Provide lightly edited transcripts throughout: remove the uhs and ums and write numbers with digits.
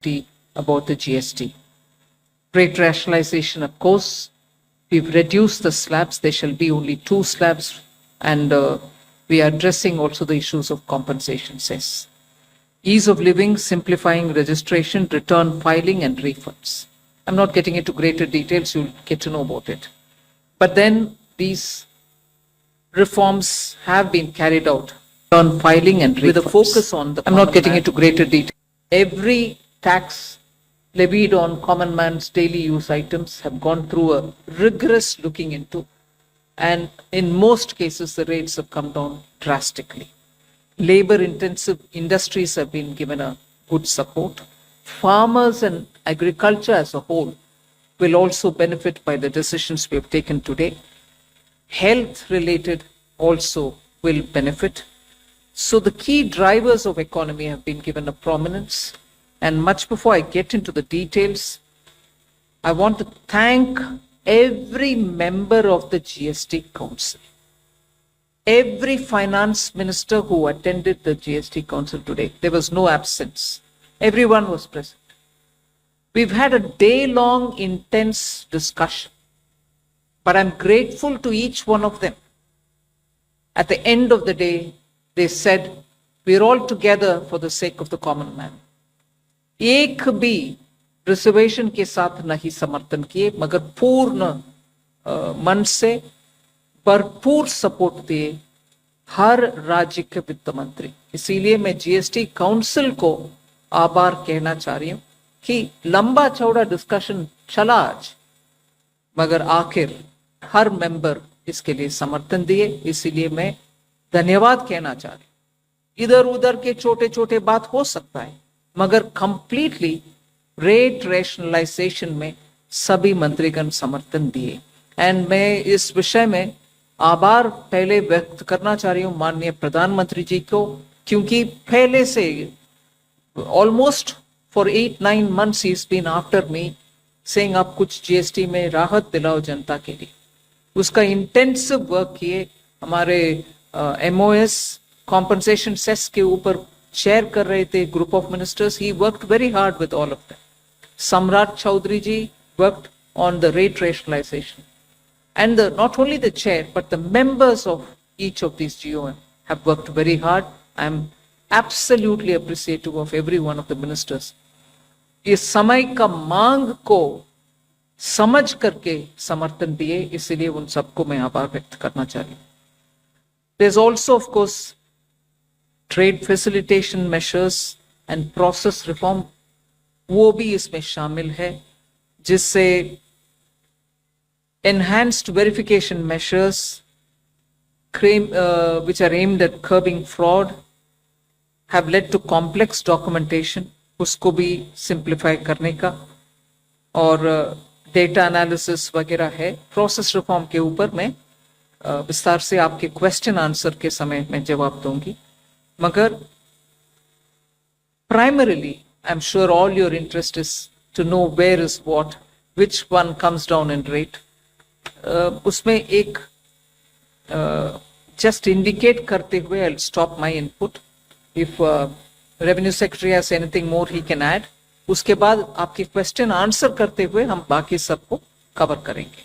about the GST. Rate rationalization, of course, we've reduced the slabs. There shall be only 2 slabs, and we are addressing also the issues of compensation cess. Ease of living, simplifying registration, return filing, and refunds. I'm not getting into greater details. You'll get to know about it. But then these reforms have been carried out on filing and refunds. With a focus on the I'm not getting into greater detail. Every tax levied on common man's daily use items have gone through a rigorous looking into, and in most cases the rates have come down drastically. Labor intensive industries have been given a good support. Farmers and agriculture as a whole will also benefit by the decisions we have taken today. Health related also will benefit. So the key drivers of economy have been given a prominence. And much before I get into the details, I want to thank every member of the GST Council, every finance minister who attended the GST Council today. There was no absence. Everyone was present. We've had a day-long intense discussion, but I'm grateful to each one of them. At the end of the day, they said, we're all together for the sake of the common man. एक भी reservation के साथ नहीं समर्थन किए, मगर पूर्ण मन से भरपूर सपोर्ट दिए हर राज्य के वित्त मंत्री. इसीलिए मैं जीएसटी काउंसिल को आभार कहना चाह रही हूं कि लंबा चौड़ा डिस्कशन चला आज, मगर आखिर हर मेंबर इसके लिए समर्थन दिए. इसीलिए मैं धन्यवाद कहना चाह रही हूं. इधर उधर के छोटे छोटे बात हो सकता है, मगर कंप्लीटली रेट रैशनलाइजेशन में सभी मंत्रीगण समर्थन दिए. एंड मैं इस विषय में आभार पहले व्यक्त करना चाह रही हूं माननीय प्रधानमंत्री जी को, क्योंकि पहले से ऑलमोस्ट फॉर 8-9 months ही बीन आफ्टर मी सेइंग आप कुछ जीएसटी में राहत दिलाओ जनता के लिए. उसका इंटेंसिव वर्क किए. हमारे एमओएस कॉम्पनसेशन सेस के ऊपर शेयर कर रहे थे group of ministers. He worked very hard with all of them. Samrat Choudhary ji worked on the rate rationalisation, and not only the chair but the members of each of these GOM have worked very hard. I am absolutely appreciative of every one of the ministers. इस समय का मांग को समझ करके समर्थन दिए, इसलिए उन सबको मैं आभार व्यक्त करना चाह रही हूं. There's also of course trade facilitation measures and process reform, वो भी इसमें शामिल है, जिससे enhanced verification measures which are aimed at curbing fraud have led to complex documentation, उसको भी simplify करने का, और डेटा एनालिसिस वगैरह है. प्रोसेस रिफॉर्म के ऊपर मैं विस्तार से आपके क्वेश्चन आंसर के समय में जवाब दूंगी. मगर primarily I'm sure all your interest is to know where is what, which one comes down in rate. उसमें एक just indicate करते हुए I'll stop my input. If revenue secretary has anything more he can add. उसके बाद आपके question answer करते हुए हम बाकी सबको कवर करेंगे.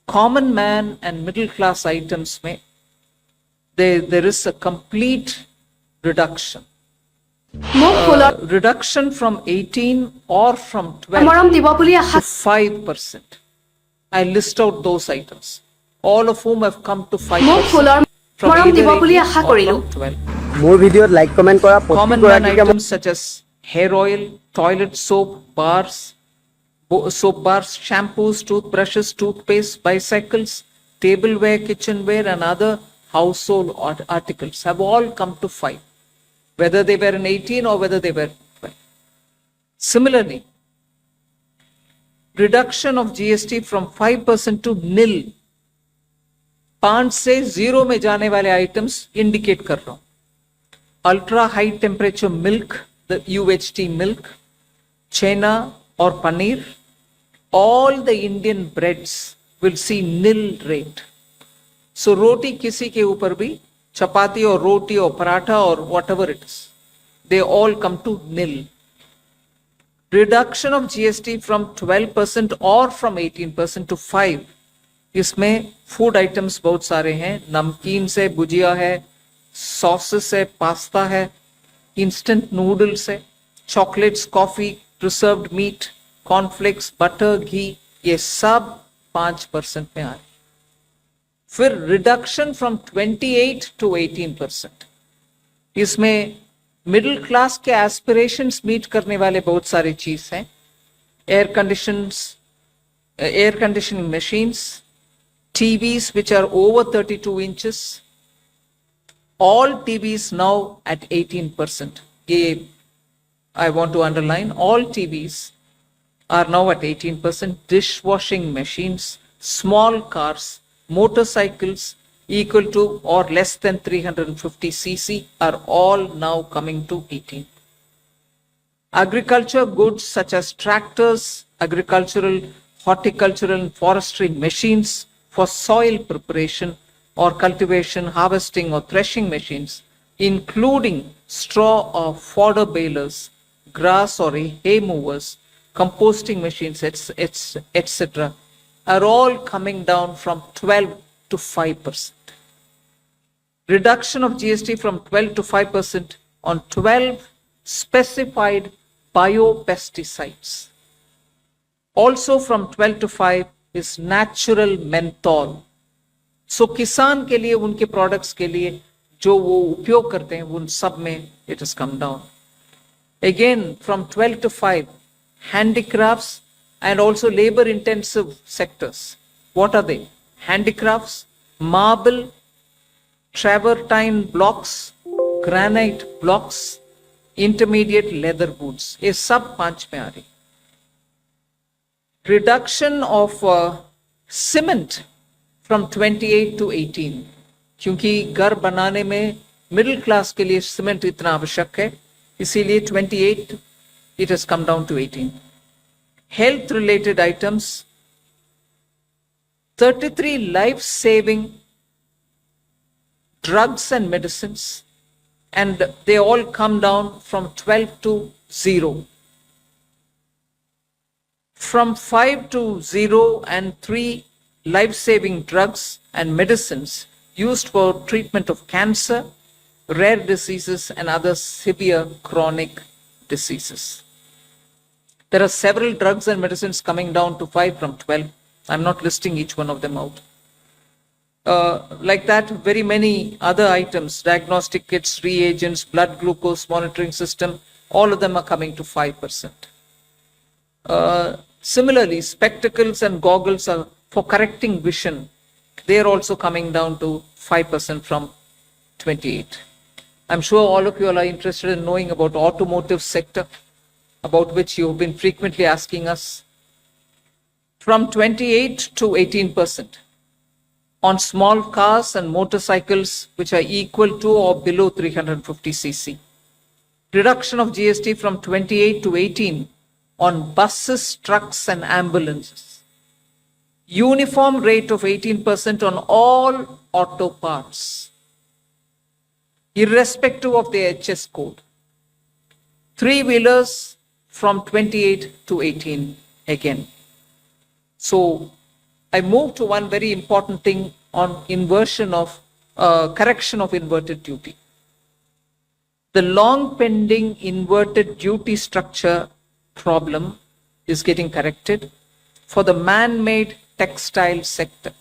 Common man and middle class items में there is a complete reduction. Reduction from 18 or from 12 to 5%. I list out those items, all of whom have come to 5% from either 18 or from 12. More video, like, comment kora. Common man items such as hair oil, toilet soap bars, shampoos, toothbrushes, toothpaste, bicycles, tableware, kitchenware, and other household articles have all come to 5, whether they were in 18 or whether they were 12. Similarly, reduction of GST from 5% to nil. 5 से 0 में जाने वाले items indicate कर रहा हूं. Ultra high temperature milk, the UHT milk, chhena और paneer, all the Indian breads will see nil rate. So रोटी किसी के ऊपर भी, चपाती और रोटी और पराठा और whatever it is, they all come to nil. Reduction of GST from 12% or from 18% to 5%. इसमें food items बहुत सारे हैं, नमकीन से भुजिया है, सॉसेस है, पास्ता है, इंस्टेंट नूडल्स है, chocolates, coffee, preserved meat, cornflakes, butter, ghee, ये सब 5% में आ रहे। फिर रिडक्शन फ्रॉम 28 टू 18%, इसमें मिडिल क्लास के एस्पिरेशंस मीट करने वाले बहुत सारे चीज हैं, air conditioning machines, TVs which are over 32 inches, all TVs now at 18%. I want to underline, all TVs are now at 18%. Dishwashing machines, small cars, motorcycles equal to or less than 350 cc are all now coming to 18. Agriculture goods such as tractors, agricultural, horticultural and forestry machines for soil preparation or cultivation, harvesting or threshing machines, including straw or fodder balers, grass or hay movers, composting machines, etc., are all coming down from 12 to 5%. Reduction of GST from 12 to 5% on 12 specified biopesticides. Also from 12 to 5 is natural menthol. So किसान के लिए, उनके products के लिए जो वो उपयोग करते हैं, उन सब में it has come down. Again from 12 to 5, handicrafts and also labor intensive sectors. What are they? Handicrafts, marble, travertine blocks, granite blocks, intermediate leather goods, ये सब 5 में आ रही। Reduction of cement from 28 to 18, क्योंकि घर बनाने में मिडिल क्लास के लिए सीमेंट इतना आवश्यक है, इसीलिए 28 it has come down to 18. Health related items, 33 life saving drugs and medicines, and they all come down from 12 to 0. From 5 to 0 and 3 life-saving drugs and medicines used for treatment of cancer, rare diseases and other severe chronic diseases. There are several drugs and medicines coming down to 5 from 12. I'm not listing each one of them out. Like that, very many other items, diagnostic kits, reagents, blood glucose monitoring system, all of them are coming to 5%. Similarly, spectacles and goggles are for correcting vision. They are also coming down to 5% from 28. I'm sure all of you all are interested in knowing about automotive sector, about which you have been frequently asking us. From 28 to 18% on small cars and motorcycles which are equal to or below 350 cc. Reduction of GST from 28 to 18 on buses, trucks and ambulances. Uniform rate of 18% on all auto parts, irrespective of their HS code. 3-wheelers from 28 to 18 again. So I move to one very important thing on inversion of correction of inverted duty. The long pending inverted duty structure problem is getting corrected for the man-made textile sector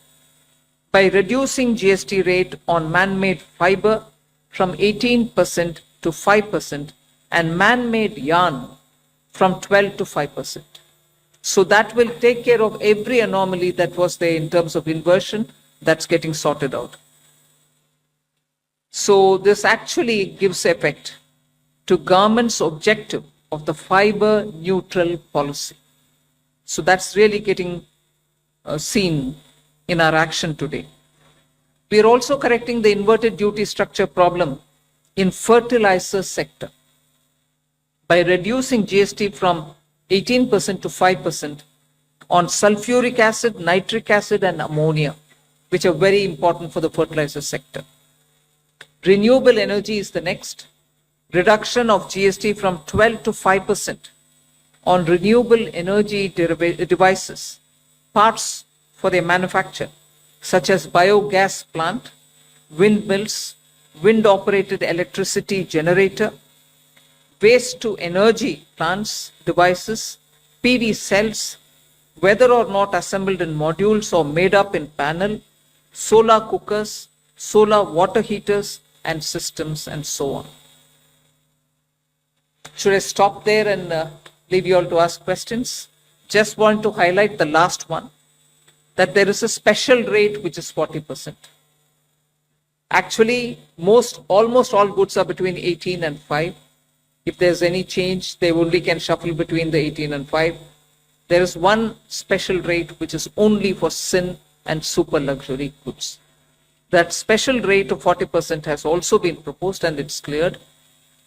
by reducing GST rate on man-made fiber from 18% to 5% and man-made yarn from 12 to 5%. So that will take care of every anomaly that was there in terms of inversion. That's getting sorted out. So this actually gives effect to government's objective of the fiber neutral policy. So that's really getting seen in our action today. We are also correcting the inverted duty structure problem in fertilizer sector by reducing GST from 18% to 5% on sulfuric acid, nitric acid and ammonia, which are very important for the fertilizer sector. Renewable energy is the next. Reduction of GST from 12 to 5% on renewable energy devices, parts for their manufacture, such as biogas plant, windmills, wind-operated electricity generator, waste to energy plants, devices, PV cells, whether or not assembled in modules or made up in panel, solar cookers, solar water heaters and systems, and so on. Should I stop there and leave you all to ask questions? Just want to highlight the last one, that there is a special rate which is 40%. Actually, almost all goods are between 18 and 5. If there's any change, they only can shuffle between the 18 and 5. There is one special rate which is only for sin and super luxury goods. That special rate of 40% has also been proposed and it's cleared.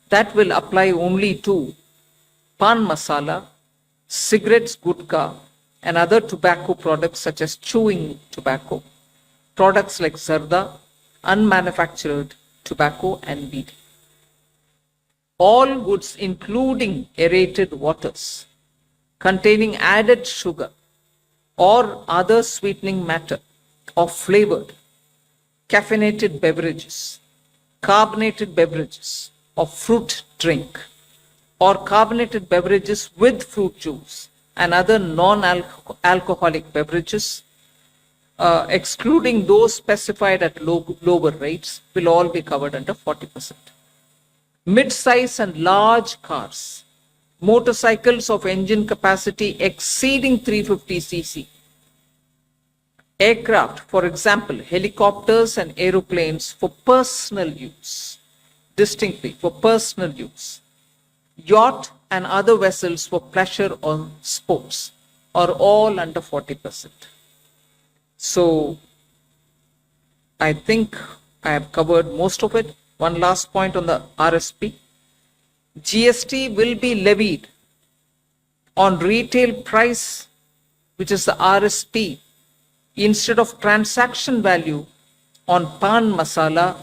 That will apply only to pan masala, cigarettes, gutka, and other tobacco products such as chewing tobacco, products like zarda, unmanufactured tobacco, and bidi. All goods, including aerated waters, containing added sugar or other sweetening matter or flavored, caffeinated beverages, carbonated beverages or fruit drink, or carbonated beverages with fruit juice and other non-alcoholic beverages, excluding those specified at lower rates, will all be covered under 40%. Mid-size and large cars, motorcycles of engine capacity exceeding 350 cc, aircraft, for example, helicopters and aeroplanes for personal use, distinctly for personal use, yacht and other vessels for pleasure or sports are all under 40%. So I think I have covered most of it. One last point on the RSP. GST will be levied on retail price, which is the RSP, instead of transaction value on pan masala,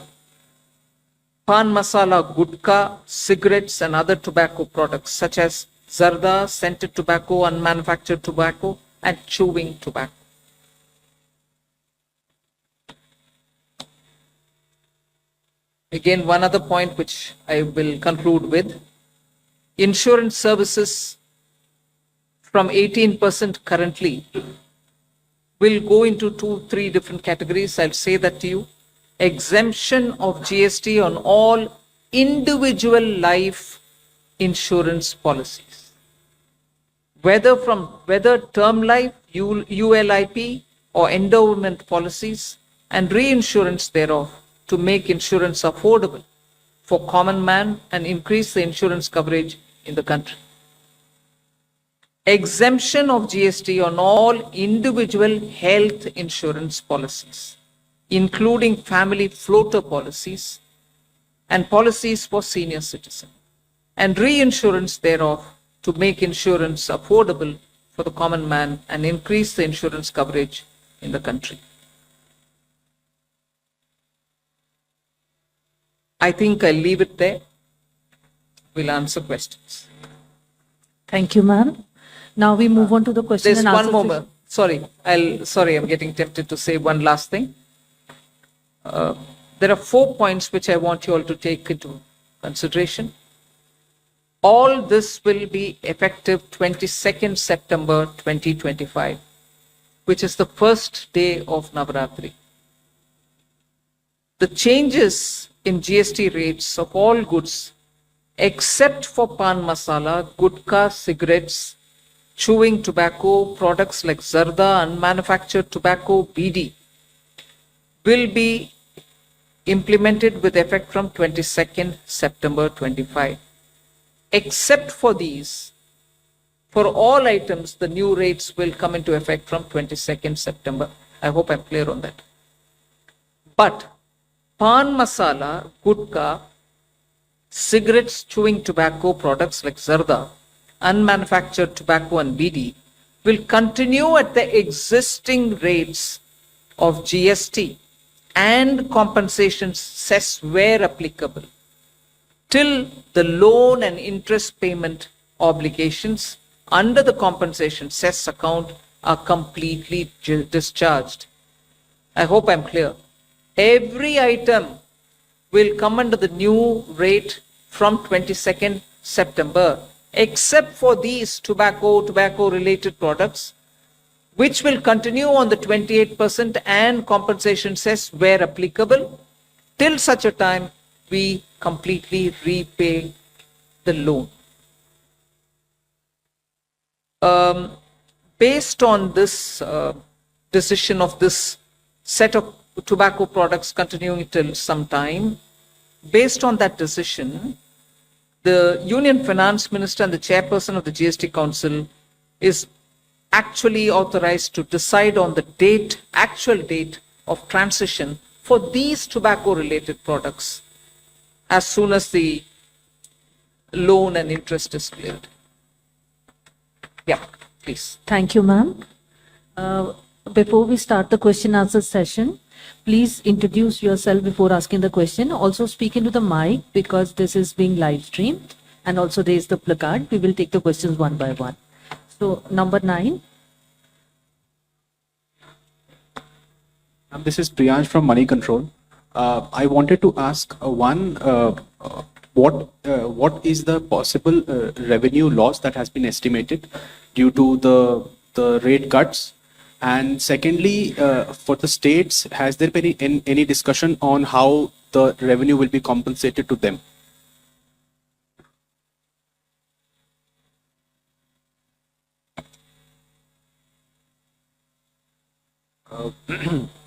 gutka, cigarettes and other tobacco products such as zarda, scented tobacco, unmanufactured tobacco and chewing tobacco. Again, one other point which I will conclude with. Insurance services from 18% currently will go into 2-3 different categories. I'll say that to you. Exemption of GST on all individual life insurance policies, whether term life, ULIP or endowment policies, and reinsurance thereof, to make insurance affordable for common man and increase the insurance coverage in the country. Exemption of GST on all individual health insurance policies, including family floater policies and policies for senior citizens, and reinsurance thereof to make insurance affordable for the common man and increase the insurance coverage in the country. I think I'll leave it there. We'll answer questions. Thank you, ma'am. Now we move on to the question There's and answer. one more. Sorry, I'm getting tempted to say one last thing. There are 4 points which I want you all to take into consideration. All this will be effective 22nd September 2025, which is the first day of Navaratri. The changes in GST rates of all goods except for pan masala, gutka, cigarettes, chewing tobacco, products like zarda, unmanufactured tobacco, bidi, will be implemented with effect from 22nd September 25. Except for these, for all items, the new rates will come into effect from 22nd September. I hope I'm clear on that. But pan masala, gutka, cigarettes, chewing tobacco, products like zarda, unmanufactured tobacco and bidi will continue at the existing rates of GST and compensation cess where applicable till the loan and interest payment obligations under the compensation cess account are completely discharged. I hope I'm clear. Every item will come under the new rate from 22nd September, except for these tobacco related products, which will continue on the 28% and compensation cess where applicable, till such a time we completely repay the loan. Based on this decision of this set of tobacco products continuing till some time, based on that decision, the Union Finance Minister and the Chairperson of the GST Council is actually authorized to decide on the actual date of transition for these tobacco related products as soon as the loan and interest is cleared. Yeah, please. Thank you, ma'am. Before we start the question answer session, please introduce yourself before asking the question. Also speak into the mic because this is being live streamed, and also raise the placard. We will take the questions one by one. So number 9. This is Priyansh from Money Control. I wanted to ask what is the possible revenue loss that has been estimated due to the rate cuts? And secondly, for the states, has there been any discussion on how the revenue will be compensated to them?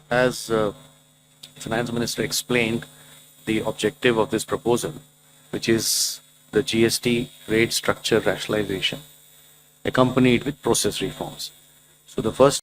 As Finance Minister explained, the objective of this proposal, which is the GST rate structure rationalization, accompanied with process reforms. So the first